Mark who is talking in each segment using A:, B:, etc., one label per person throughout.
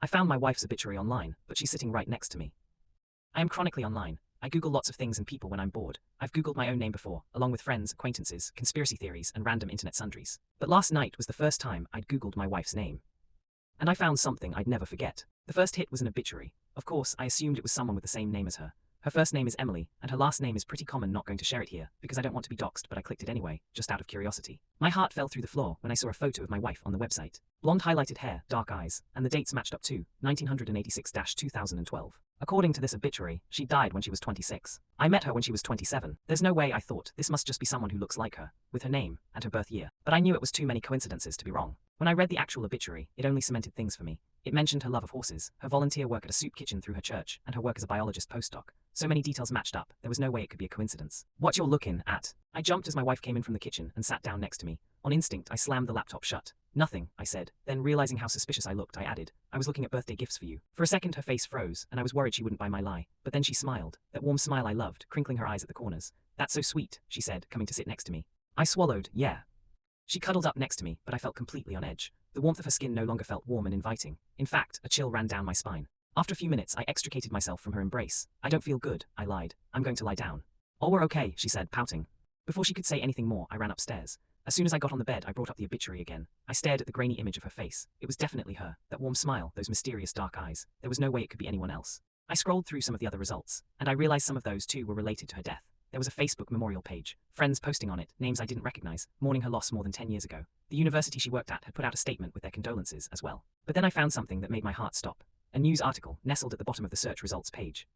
A: I found my wife's obituary online, but she's sitting right next to me. I am chronically online. I Google lots of things and people when I'm bored. I've Googled my own name before, along with friends, acquaintances, conspiracy theories, and random internet sundries. But last night was the first time I'd Googled my wife's name. And I found something I'd never forget. The first hit was an obituary. Of course, I assumed it was someone with the same name as her. Her first name is Emily, and her last name is pretty common. Not going to share it here, because I don't want to be doxxed, but I clicked it anyway, just out of curiosity. My heart fell through the floor when I saw a photo of my wife on the website. Blonde highlighted hair, dark eyes, and the dates matched up too, 1986-2012. According to this obituary, she died when she was 26. I met her when she was 27. There's no way, I thought, this must just be someone who looks like her, with her name and her birth year. But I knew it was too many coincidences to be wrong. When I read the actual obituary, it only cemented things for me. It mentioned her love of horses, her volunteer work at a soup kitchen through her church, and her work as a biologist postdoc. So many details matched up, there was no way it could be a coincidence. What you're looking at? I jumped as my wife came in from the kitchen and sat down next to me. On instinct, I slammed the laptop shut. Nothing, I said. Then, realizing how suspicious I looked, I added, I was looking at birthday gifts for you. For a second, her face froze, and I was worried she wouldn't buy my lie. But then she smiled, that warm smile I loved, crinkling her eyes at the corners. That's so sweet, she said, coming to sit next to me. I swallowed, yeah. She cuddled up next to me, but I felt completely on edge. The warmth of her skin no longer felt warm and inviting. In fact, a chill ran down my spine. After a few minutes, I extricated myself from her embrace. I don't feel good, I lied. I'm going to lie down. Oh, we're okay, she said, pouting. Before she could say anything more, I ran upstairs. As soon as I got on the bed, I brought up the obituary again. I stared at the grainy image of her face. It was definitely her, that warm smile, those mysterious dark eyes. There was no way it could be anyone else. I scrolled through some of the other results, and I realized some of those too were related to her death. There was a Facebook memorial page, friends posting on it, names I didn't recognize, mourning her loss more than 10 years ago. The university she worked at had put out a statement with their condolences as well. But then I found something that made my heart stop. A news article nestled at the bottom of the search results page.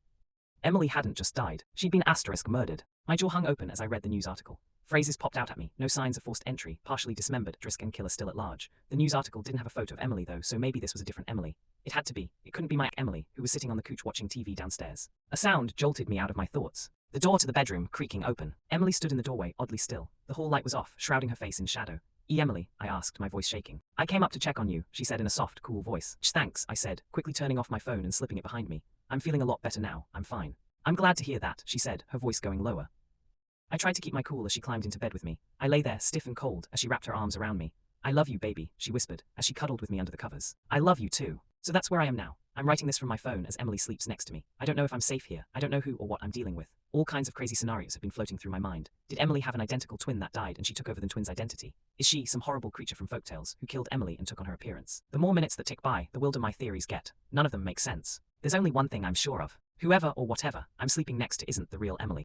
A: Emily hadn't just died, she'd been *murdered. My jaw hung open as I read the news article. Phrases popped out at me, no signs of forced entry, partially dismembered, and killer still at large. The news article didn't have a photo of Emily though, so maybe this was a different Emily. It had to be. It couldn't be my Emily, who was sitting on the couch watching TV downstairs. A sound jolted me out of my thoughts. The door to the bedroom, creaking open. Emily stood in the doorway, oddly still. The hall light was off, shrouding her face in shadow. Emily, I asked, my voice shaking. I came up to check on you, she said in a soft, cool voice. Thanks, I said, quickly turning off my phone and slipping it behind me. I'm feeling a lot better now, I'm fine. I'm glad to hear that, she said, her voice going lower. I tried to keep my cool as she climbed into bed with me. I lay there, stiff and cold, as she wrapped her arms around me. I love you, baby, she whispered, as she cuddled with me under the covers. I love you too. So that's where I am now. I'm writing this from my phone as Emily sleeps next to me. I don't know if I'm safe here. I don't know who or what I'm dealing with. All kinds of crazy scenarios have been floating through my mind. Did Emily have an identical twin that died and she took over the twin's identity? Is she some horrible creature from folktales who killed Emily and took on her appearance? The more minutes that tick by, the wilder my theories get. None of them make sense. There's only one thing I'm sure of. Whoever or whatever I'm sleeping next to isn't the real Emily.